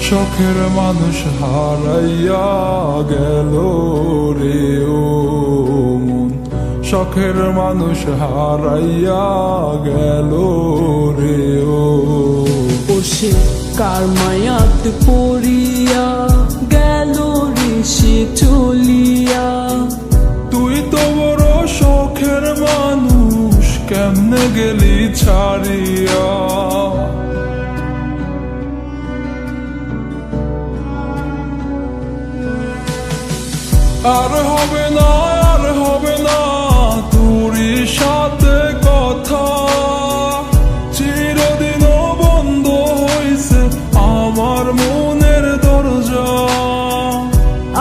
শখের মানুষ হারাইয়া গেল রে ও মন, শখের মানুষ হারাইয়া গেল রে ও। সে কার মায়াত পড়িয়া গেল রে সে চলিয়া। তুই তো বড় শখের মানুষ, কেমনে গেলি ছাড়িয়া। আর হবে না, আর হবে না তোরই সাথে কথা, চিরদিনও বন্ধ হইছে আমার মনের দরজা।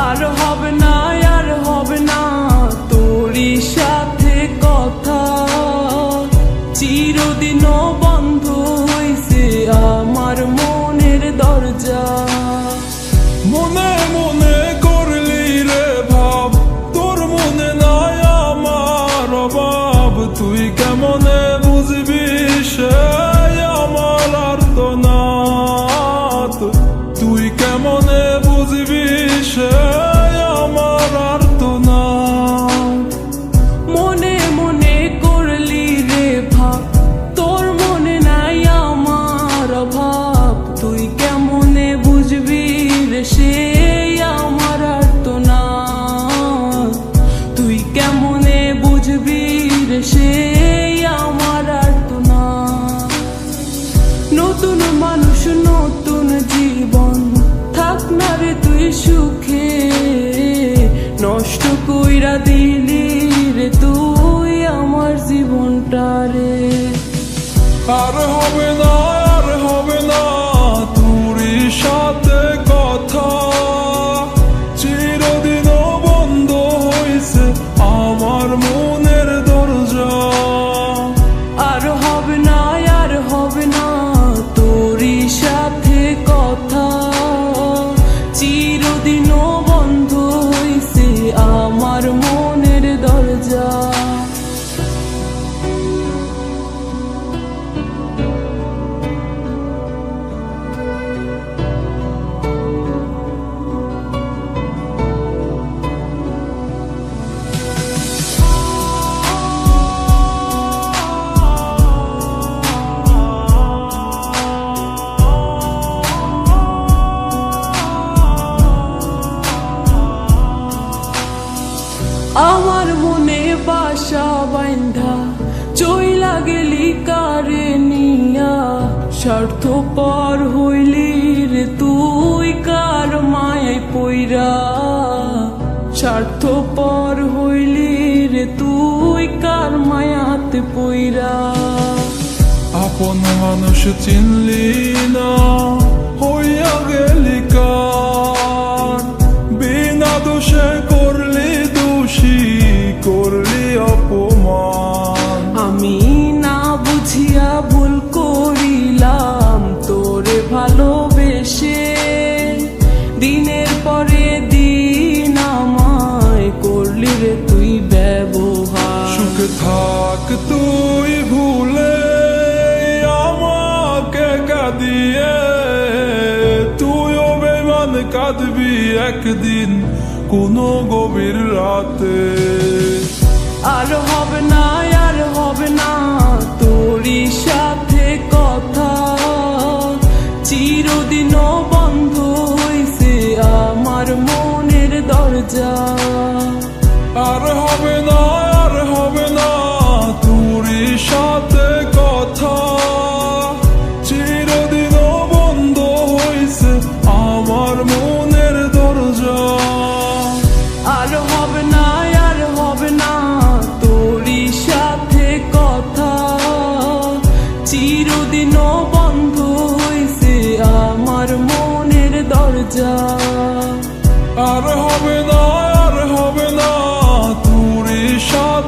আর হবে না, আর হবে না তোরই সাথে কথা, চিরদিনও বন্ধ হইছে আমার মনের দরজা। মনে মনে করলি রে ভাব, তোর মনে নাই আমার অভাব। তুই কেমনে বুঝবি সে আমার আর্তনাদ, তুই কেমনে বুঝবি সে আমার আর্তনাদ। মনে মনে করলি রে ভাব, তোর মনে নাই আমার অভাব। তুই কেমনে বুঝবি রে সে আমার আর্তনাদ, তুই কেমনে বুঝবি রে সে আমার আর্তনাদ। নতুন মানুষ নতুন জীবন, থাক না রে তুই সুখে, নষ্ট কইরা দিলি রে তুই আমার জীবনটা রে। আর হবে না, আর হবে না তোরই সাথে কথা, চিরদিনও বন্ধ হইছে আমার মনের দরজা। আর হবে না, আর হবে না তোরই সাথে কথা, চিরদিনও বন্ধ হইছে আমার মনের দরজা। আমার মনে বাসা বাইন্ধা চইলা গেলি কারে নিয়া, স্বার্থপর হইলি রে তুই কার মায়ায় পইরা। স্বার্থপর হইলি রে তুই কার মায়াতে পইরা। আপন মানুষ চিনলি না, হইয়া গেলি কার, বিনা দোষে করলি দোষী, করলি অপমান। আমি না বুঝিয়া ভুল করিলাম তোরে ভালোবেসে, দিনের পরে দিন আমায় করলি রে তুই ব্যবহার। সুখে থাক তুই ভুলে আমাকে কাঁদিয়ে, তুইও বেমান কাঁদবি একদিন কোনো গভীর রাতে। আর হবে না, আর হবে না তোরই সাথে কথা, চিরদিনও বন্ধ হইছে আমার মনের দরজা। আর হবে না, আর হবে না তোরই সাথে কথা, চিরদিনও বন্ধ হইছে আমার মনের দরজা। আর হবে না, আর হবে না তোরই সাথে কথা, চিরদিনও বন্ধ হইছে আমার মনের দরজা। আর হবে না, আর হবে না তোরই সাথে